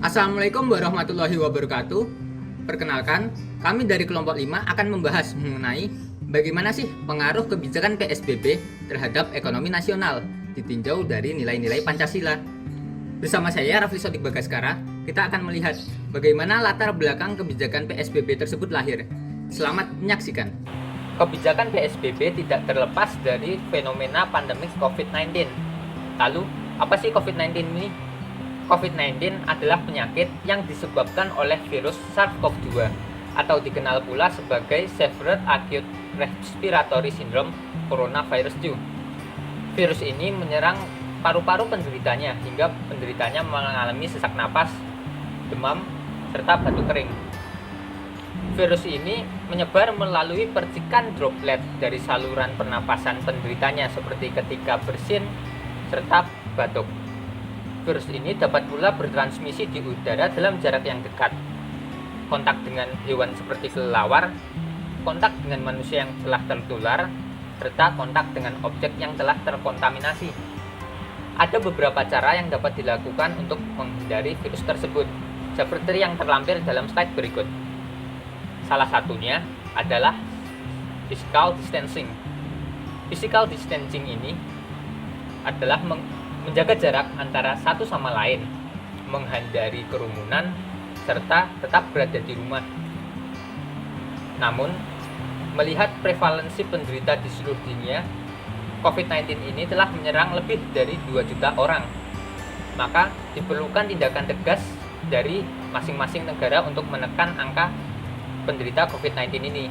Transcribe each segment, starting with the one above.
Assalamualaikum warahmatullahi wabarakatuh. Perkenalkan, kami dari kelompok 5 akan membahas mengenai bagaimana sih pengaruh kebijakan PSBB terhadap ekonomi nasional ditinjau dari nilai-nilai Pancasila. Bersama saya Rafli Sodik Bagaskara, kita akan melihat bagaimana latar belakang kebijakan PSBB tersebut lahir. Selamat menyaksikan. Kebijakan PSBB tidak terlepas dari fenomena pandemik COVID-19. Lalu, apa sih COVID-19 ini? COVID-19 adalah penyakit yang disebabkan oleh virus SARS-CoV-2 atau dikenal pula sebagai Severe Acute Respiratory Syndrome Coronavirus 2. Virus ini menyerang paru-paru penderitanya hingga penderitanya mengalami sesak napas, demam, serta batuk kering. Virus ini menyebar melalui percikan droplet dari saluran pernapasan penderitanya seperti ketika bersin serta batuk. Virus ini dapat pula bertransmisi di udara dalam jarak yang dekat. Kontak dengan hewan seperti kelelawar, kontak dengan manusia yang telah tertular, serta kontak dengan objek yang telah terkontaminasi. Ada beberapa cara yang dapat dilakukan untuk menghindari virus tersebut, seperti yang terlampir dalam slide berikut. Salah satunya adalah physical distancing. Physical distancing ini adalah menjaga jarak antara satu sama lain, menghindari kerumunan, serta tetap berada di rumah. Namun, melihat prevalensi penderita di seluruh dunia, COVID-19 ini telah menyerang lebih dari 2 juta orang. Maka, diperlukan tindakan tegas dari masing-masing negara untuk menekan angka penderita COVID-19 ini.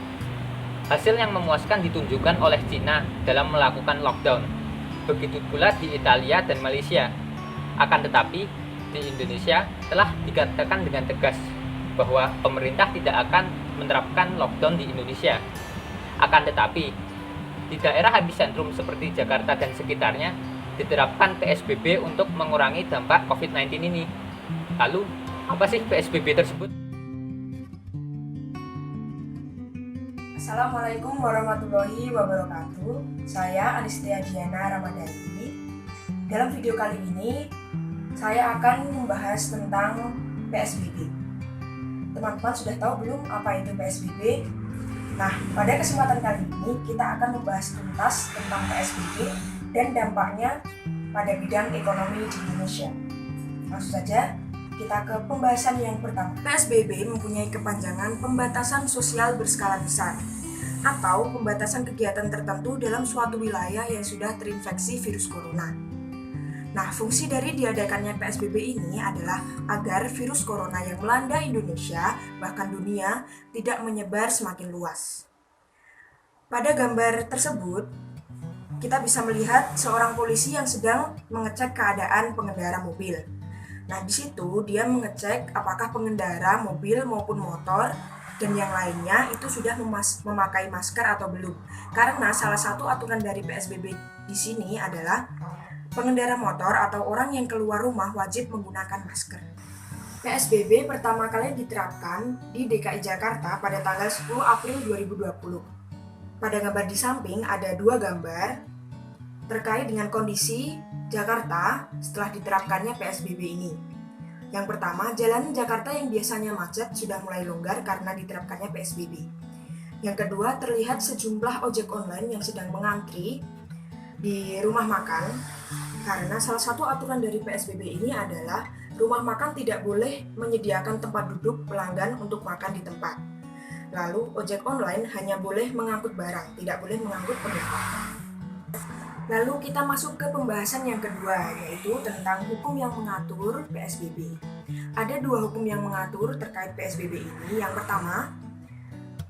Hasil yang memuaskan ditunjukkan oleh Cina dalam melakukan lockdown. Begitu pula di Italia dan Malaysia. Akan tetapi, di Indonesia telah dikatakan dengan tegas bahwa pemerintah tidak akan menerapkan lockdown di Indonesia. Akan tetapi, di daerah epicentrum seperti Jakarta dan sekitarnya diterapkan PSBB untuk mengurangi dampak COVID-19 ini. Lalu, apa sih PSBB tersebut? Assalamualaikum warahmatullahi wabarakatuh. Saya Anistia Diana Ramadhani. Dalam video kali ini, saya akan membahas tentang PSBB. Teman-teman sudah tahu belum apa itu PSBB? Nah, pada kesempatan kali ini kita akan membahas tuntas tentang PSBB dan dampaknya pada bidang ekonomi di Indonesia. Langsung saja kita ke pembahasan yang pertama. PSBB mempunyai kepanjangan pembatasan sosial berskala besar atau pembatasan kegiatan tertentu dalam suatu wilayah yang sudah terinfeksi virus corona. Nah, fungsi dari diadakannya PSBB ini adalah agar virus corona yang melanda Indonesia, bahkan dunia, tidak menyebar semakin luas. Pada gambar tersebut, kita bisa melihat seorang polisi yang sedang mengecek keadaan pengendara mobil. Nah, di situ dia mengecek apakah pengendara mobil maupun motor dan yang lainnya itu sudah memakai masker atau belum. Karena salah satu aturan dari PSBB di sini adalah pengendara motor atau orang yang keluar rumah wajib menggunakan masker. PSBB pertama kali diterapkan di DKI Jakarta pada tanggal 10 April 2020. Pada gambar di samping ada 2 gambar terkait dengan kondisi Jakarta setelah diterapkannya PSBB ini. Yang pertama, jalan Jakarta yang biasanya macet sudah mulai longgar karena diterapkannya PSBB. Yang kedua, terlihat sejumlah ojek online yang sedang mengantri di rumah makan karena salah satu aturan dari PSBB ini adalah rumah makan tidak boleh menyediakan tempat duduk pelanggan untuk makan di tempat. Lalu, ojek online hanya boleh mengangkut barang, tidak boleh mengangkut penumpang. Lalu kita masuk ke pembahasan yang kedua, yaitu tentang hukum yang mengatur PSBB. Ada 2 hukum yang mengatur terkait PSBB ini. Yang pertama,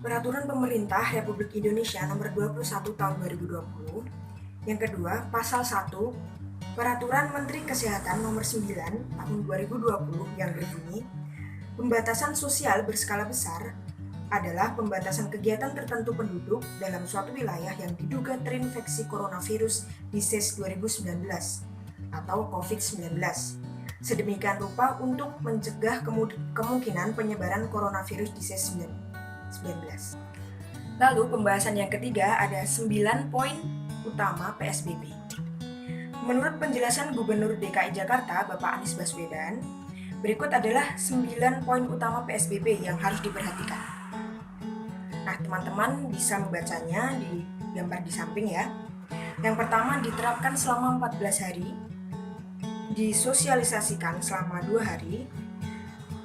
Peraturan Pemerintah Republik Indonesia Nomor 21 Tahun 2020. Yang kedua, Pasal 1 Peraturan Menteri Kesehatan Nomor 9 Tahun 2020 yang berbunyi, pembatasan sosial berskala besar adalah pembatasan kegiatan tertentu penduduk dalam suatu wilayah yang diduga terinfeksi coronavirus disease 2019 atau COVID-19. Sedemikian rupa untuk mencegah kemungkinan penyebaran coronavirus disease 19. Lalu pembahasan yang ketiga ada 9 poin utama PSBB. Menurut penjelasan Gubernur DKI Jakarta Bapak Anies Baswedan, Berikut adalah 9 poin utama PSBB yang harus diperhatikan. Nah, teman-teman bisa membacanya di gambar di samping ya. Yang pertama, diterapkan selama 14 hari, disosialisasikan selama 2 hari,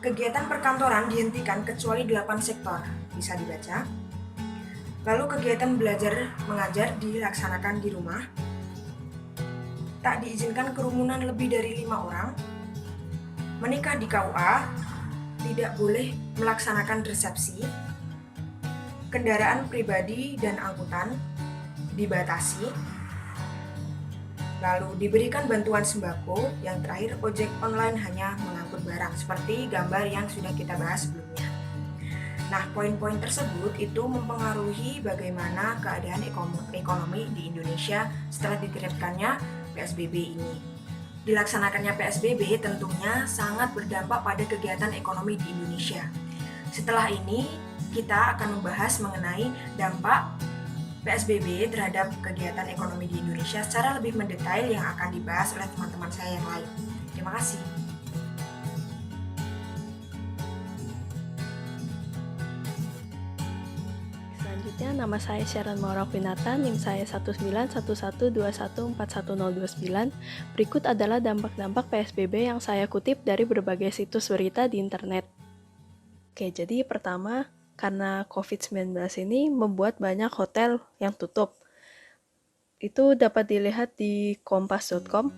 kegiatan perkantoran dihentikan kecuali 8 sektor, bisa dibaca. Lalu kegiatan belajar mengajar dilaksanakan di rumah, tak diizinkan kerumunan lebih dari 5 orang, menikah di KUA, tidak boleh melaksanakan resepsi, kendaraan pribadi dan angkutan dibatasi, lalu diberikan bantuan sembako, yang terakhir ojek online hanya mengangkut barang, seperti gambar yang sudah kita bahas sebelumnya. Nah, poin-poin tersebut itu mempengaruhi bagaimana keadaan ekonomi di Indonesia setelah diterapkannya PSBB ini. Dilaksanakannya PSBB tentunya sangat berdampak pada kegiatan ekonomi di Indonesia. Setelah ini, kita akan membahas mengenai dampak PSBB terhadap kegiatan ekonomi di Indonesia secara lebih mendetail yang akan dibahas oleh teman-teman saya yang lain. Terima kasih. Selanjutnya, nama saya Sharon Maura Pinata, NIM saya 19112141029. Berikut adalah dampak-dampak PSBB yang saya kutip dari berbagai situs berita di internet. Oke, jadi pertama, karena COVID-19 ini membuat banyak hotel yang tutup. Itu dapat dilihat di kompas.com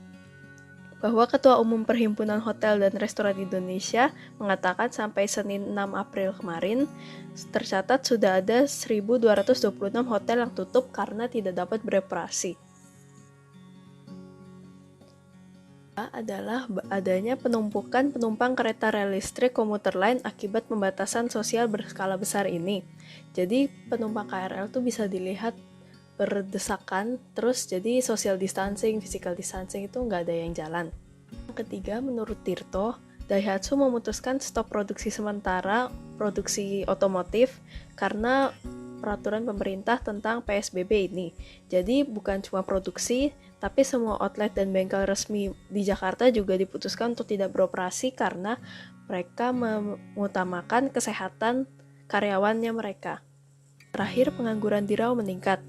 bahwa Ketua Umum Perhimpunan Hotel dan Restoran Indonesia mengatakan sampai Senin 6 April kemarin, tercatat sudah ada 1.226 hotel yang tutup karena tidak dapat beroperasi. Adalah adanya penumpukan penumpang kereta rel listrik komuter lain akibat pembatasan sosial berskala besar ini. Jadi penumpang KRL tuh bisa dilihat berdesakan, terus jadi social distancing, physical distancing itu nggak ada yang jalan. Yang ketiga, menurut Tirto, Daihatsu memutuskan stop produksi sementara produksi otomotif karena peraturan pemerintah tentang PSBB ini. Jadi bukan cuma produksi, tapi semua outlet dan bengkel resmi di Jakarta juga diputuskan untuk tidak beroperasi karena mereka mengutamakan kesehatan karyawannya mereka. Terakhir, pengangguran di Riau meningkat.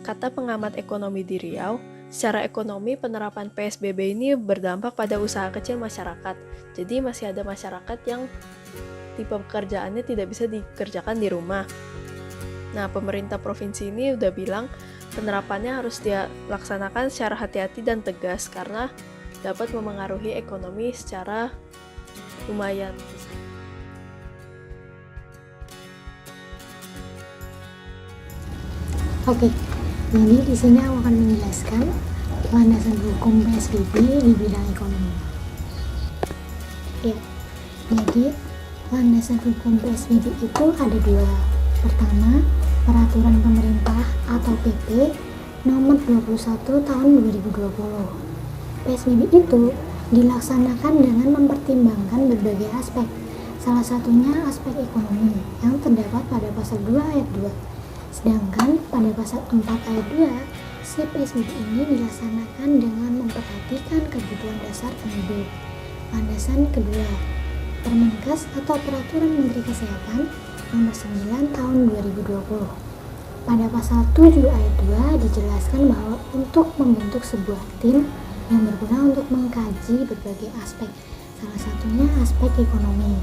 Kata pengamat ekonomi di Riau, secara ekonomi penerapan PSBB ini berdampak pada usaha kecil masyarakat. Jadi masih ada masyarakat yang tipe pekerjaannya tidak bisa dikerjakan di rumah. Nah, pemerintah provinsi ini udah bilang penerapannya harus dilaksanakan secara hati-hati dan tegas karena dapat memengaruhi ekonomi secara lumayan. Oke, jadi di sini aku akan menjelaskan landasan hukum PSBB di bidang ekonomi. Ya, jadi landasan hukum PSBB itu ada dua. Pertama, Peraturan Pemerintah atau PP nomor 21 tahun 2020. PSBB itu dilaksanakan dengan mempertimbangkan berbagai aspek, salah satunya aspek ekonomi yang terdapat pada pasal 2 ayat 2. Sedangkan pada pasal 4 ayat 2, si PSBB ini dilaksanakan dengan memperhatikan kebutuhan dasar penduduk. Landasan kedua, Permenkes atau Peraturan Menteri Kesehatan nomor 9 tahun 2020. Pada pasal 7 ayat 2 dijelaskan bahwa untuk membentuk sebuah tim yang berguna untuk mengkaji berbagai aspek, salah satunya aspek ekonomi.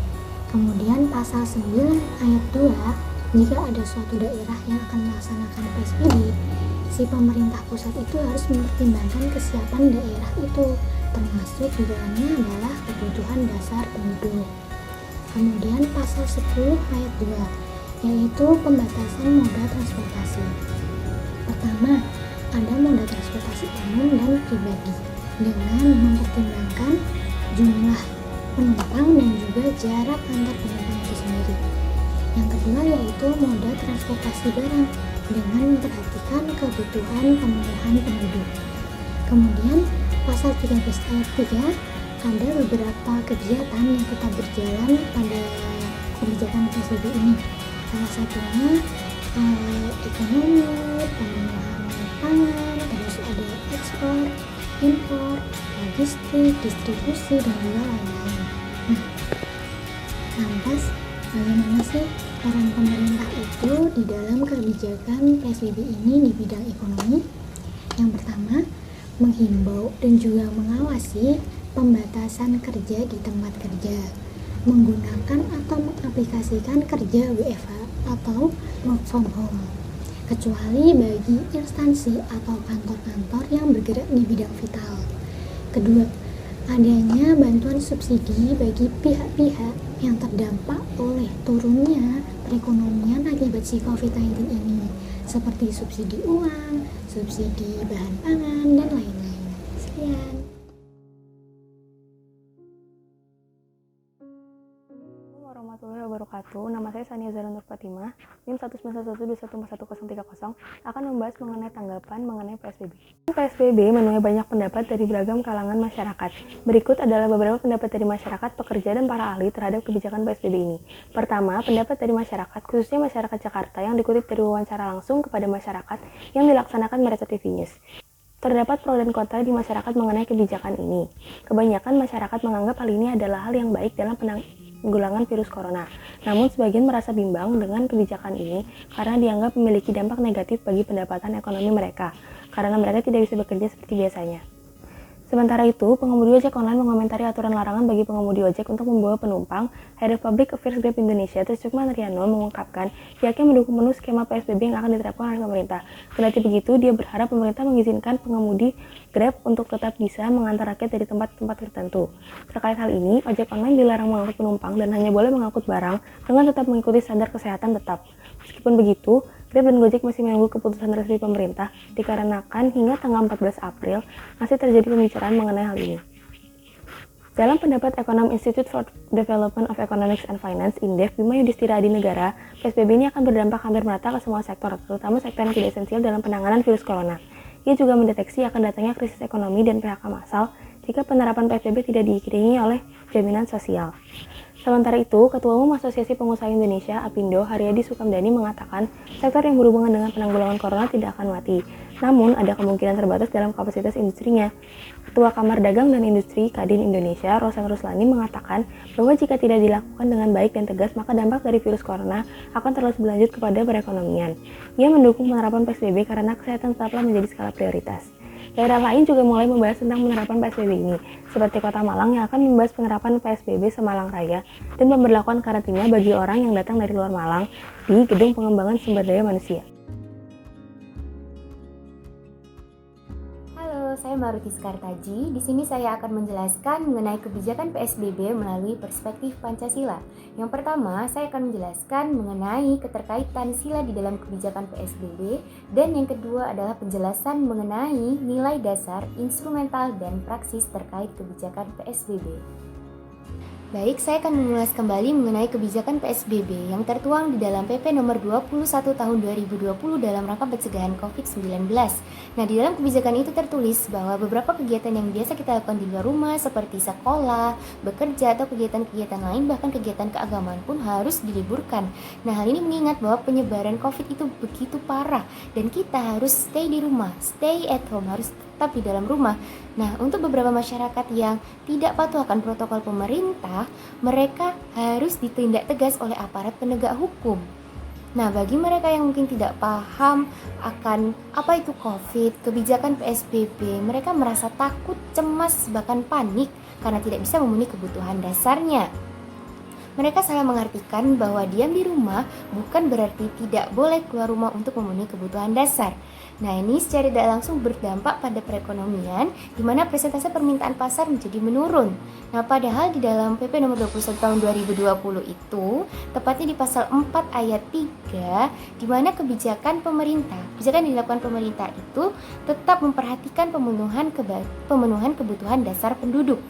Kemudian pasal 9 ayat 2, jika ada suatu daerah yang akan melaksanakan PSBB, si pemerintah pusat itu harus mempertimbangkan kesiapan daerah itu, termasuk di dalamnya adalah kebutuhan dasar penduduk. Kemudian pasal 10 ayat 2, yaitu pembatasan moda transportasi. Pertama, ada moda transportasi umum dan pribadi dengan mempertimbangkan jumlah penumpang dan juga jarak antar penumpang itu sendiri. Yang kedua yaitu moda transportasi barang dengan memperhatikan kebutuhan pemenuhan penduduk. Kemudian pasal 13 ayat 3, ada beberapa kegiatan yang tetap berjalan pada kebijakan PSBB ini. Salah satunya ekonomi, pemenuhan pangan, terus ada ekspor, impor, logistik, distribusi, dan juga lain-lain. Nah, Lantas, bagaimana sih peran pemerintah itu di dalam kebijakan PSBB ini di bidang ekonomi? Yang pertama, menghimbau dan juga mengawasi pembatasan kerja di tempat kerja, menggunakan atau mengaplikasikan kerja WFH atau work from home, kecuali bagi instansi atau kantor-kantor yang bergerak di bidang vital. Kedua, adanya bantuan subsidi bagi pihak-pihak yang terdampak oleh turunnya perekonomian akibat si COVID-19 ini, seperti subsidi uang, subsidi bahan pangan, dan lain-lain. Sekian. Warahmatullahi wabarakatuh. Nama saya Sania Zara Nur Fatimah, NIM 19121411030, akan membahas mengenai tanggapan mengenai PSBB. PSBB menuai banyak pendapat dari beragam kalangan masyarakat. Berikut adalah beberapa pendapat dari masyarakat, pekerja, dan para ahli terhadap kebijakan PSBB ini. Pertama, pendapat dari masyarakat, khususnya masyarakat Jakarta yang dikutip dari wawancara langsung kepada masyarakat yang dilaksanakan Mereca TV News. Terdapat pro dan kontra di masyarakat mengenai kebijakan ini. Kebanyakan masyarakat menganggap hal ini adalah hal yang baik dalam penanggulangan virus corona. Namun sebagian merasa bimbang dengan kebijakan ini karena dianggap memiliki dampak negatif bagi pendapatan ekonomi mereka, karena mereka tidak bisa bekerja seperti biasanya. Sementara itu, pengemudi ojek online mengomentari aturan larangan bagi pengemudi ojek untuk membawa penumpang. Head of Public Affairs Grab Indonesia, Trisukman Riano, mengungkapkan pihaknya mendukung penuh skema PSBB yang akan diterapkan oleh pemerintah. Kendati begitu, dia berharap pemerintah mengizinkan pengemudi Grab untuk tetap bisa mengantar rakyat dari tempat-tempat tertentu. Terkait hal ini, ojek online dilarang mengangkut penumpang dan hanya boleh mengangkut barang dengan tetap mengikuti standar kesehatan tetap. Meskipun begitu, Grab dan Gojek masih menunggu keputusan resmi pemerintah dikarenakan hingga tanggal 14 April masih terjadi pembicaraan mengenai hal ini. Dalam pendapat ekonom Institute for Development of Economics and Finance (INDEF) Bima Yudhistira Adinegara, PSBB ini akan berdampak hampir merata ke semua sektor, terutama sektor yang tidak esensial dalam penanganan virus corona. Ia juga mendeteksi akan datangnya krisis ekonomi dan PHK massal jika penerapan PSBB tidak diiringi oleh jaminan sosial. Sementara itu, Ketua Umum Asosiasi Pengusaha Indonesia (APindo) Haryadi Sukamdhani mengatakan sektor yang berhubungan dengan penanggulangan corona tidak akan mati, namun ada kemungkinan terbatas dalam kapasitas industrinya. Ketua Kamar Dagang dan Industri Kadin Indonesia, Rosan Ruslani, mengatakan bahwa jika tidak dilakukan dengan baik dan tegas, maka dampak dari virus corona akan terus berlanjut kepada perekonomian. Ia mendukung penerapan PSBB karena kesehatan tetaplah menjadi skala prioritas. Daerah lain juga mulai membahas tentang penerapan PSBB ini, seperti Kota Malang yang akan membahas penerapan PSBB Semalang Raya dan pemberlakuan karantina bagi orang yang datang dari luar Malang di Gedung Pengembangan Sumber Daya Manusia. Halo, saya Maruti Skartaji. Di sini saya akan menjelaskan mengenai kebijakan PSBB melalui perspektif Pancasila. Yang pertama, saya akan menjelaskan mengenai keterkaitan sila di dalam kebijakan PSBB, dan yang kedua adalah penjelasan mengenai nilai dasar, instrumental, dan praksis terkait kebijakan PSBB. Baik, saya akan mengulas kembali mengenai kebijakan PSBB yang tertuang di dalam PP nomor 21 tahun 2020 dalam rangka pencegahan COVID-19. Nah, di dalam kebijakan itu tertulis bahwa beberapa kegiatan yang biasa kita lakukan di luar rumah seperti sekolah, bekerja, atau kegiatan-kegiatan lain, bahkan kegiatan keagamaan pun harus diliburkan. Nah, hal ini mengingat bahwa penyebaran COVID itu begitu parah dan kita harus stay di rumah, stay at home, harus tetap di dalam rumah. Nah, untuk beberapa masyarakat yang tidak patuh akan protokol pemerintah, mereka harus ditindak tegas oleh aparat penegak hukum. Nah, bagi mereka yang mungkin tidak paham akan apa itu COVID, kebijakan PSBB, mereka merasa takut, cemas, bahkan panik karena tidak bisa memenuhi kebutuhan dasarnya. Mereka salah mengartikan bahwa diam di rumah bukan berarti tidak boleh keluar rumah untuk memenuhi kebutuhan dasar. Nah, ini secara tidak langsung berdampak pada perekonomian, di mana persentase permintaan pasar menjadi menurun. Nah, padahal di dalam PP nomor 21 tahun 2020 itu, tepatnya di pasal 4 ayat 3, di mana kebijakan yang dilakukan pemerintah itu tetap memperhatikan pemenuhan kebutuhan dasar penduduk.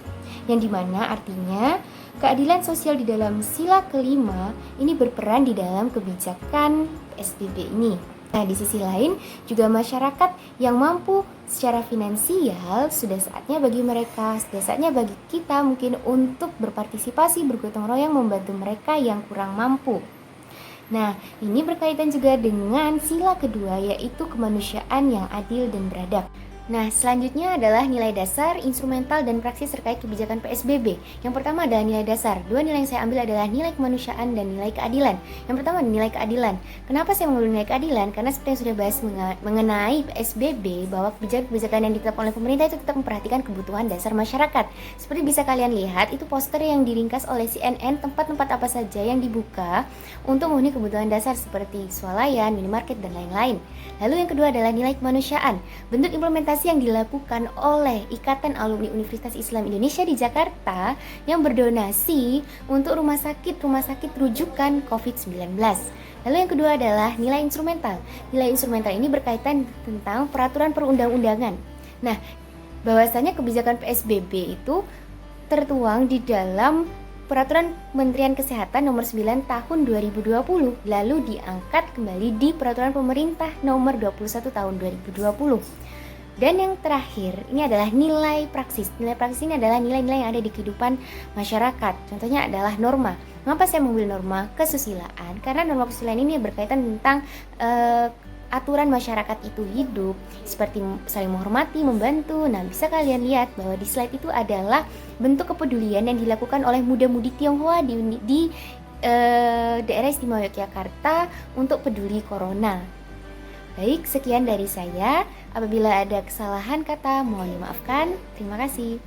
Yang dimana artinya keadilan sosial di dalam sila kelima ini berperan di dalam kebijakan PSBB ini. Nah, di sisi lain juga masyarakat yang mampu secara finansial sudah saatnya bagi kita mungkin untuk berpartisipasi, bergotong royong membantu mereka yang kurang mampu. Nah, ini berkaitan juga dengan sila kedua, yaitu kemanusiaan yang adil dan beradab. Nah, selanjutnya adalah nilai dasar, instrumental, dan praksis terkait kebijakan PSBB. Yang pertama adalah nilai dasar. Dua nilai yang saya ambil adalah nilai kemanusiaan dan nilai keadilan. Yang pertama nilai keadilan. Kenapa saya mengambil nilai keadilan? Karena seperti yang sudah bahas mengenai PSBB, bahwa kebijakan-kebijakan yang ditetapkan oleh pemerintah itu tetap memperhatikan kebutuhan dasar masyarakat. Seperti bisa kalian lihat, itu poster yang diringkas oleh CNN, tempat-tempat apa saja yang dibuka untuk memenuhi kebutuhan dasar seperti swalayan, minimarket, dan lain-lain. Lalu yang kedua adalah nilai kemanusiaan. Bentuk implementasi yang dilakukan oleh Ikatan Alumni Universitas Islam Indonesia di Jakarta yang berdonasi untuk rumah sakit rujukan COVID-19. Lalu yang kedua adalah nilai instrumental. Nilai instrumental ini berkaitan tentang peraturan perundang-undangan. Nah, bahwasanya kebijakan PSBB itu tertuang di dalam Peraturan Kementerian Kesehatan Nomor 9 Tahun 2020, lalu diangkat kembali di Peraturan Pemerintah Nomor 21 Tahun 2020. Dan yang terakhir, ini adalah nilai praksis. Nilai praksis ini adalah nilai-nilai yang ada di kehidupan masyarakat. Contohnya adalah norma. Mengapa saya mengambil norma? Kesusilaan. Karena norma kesusilaan ini berkaitan tentang aturan masyarakat itu hidup, seperti saling menghormati, membantu. Nah, bisa kalian lihat bahwa di slide itu adalah bentuk kepedulian yang dilakukan oleh muda-mudi Tionghoa di daerah istimewa Yogyakarta untuk peduli corona. Baik, sekian dari saya. Apabila ada kesalahan kata, mohon dimaafkan. Terima kasih.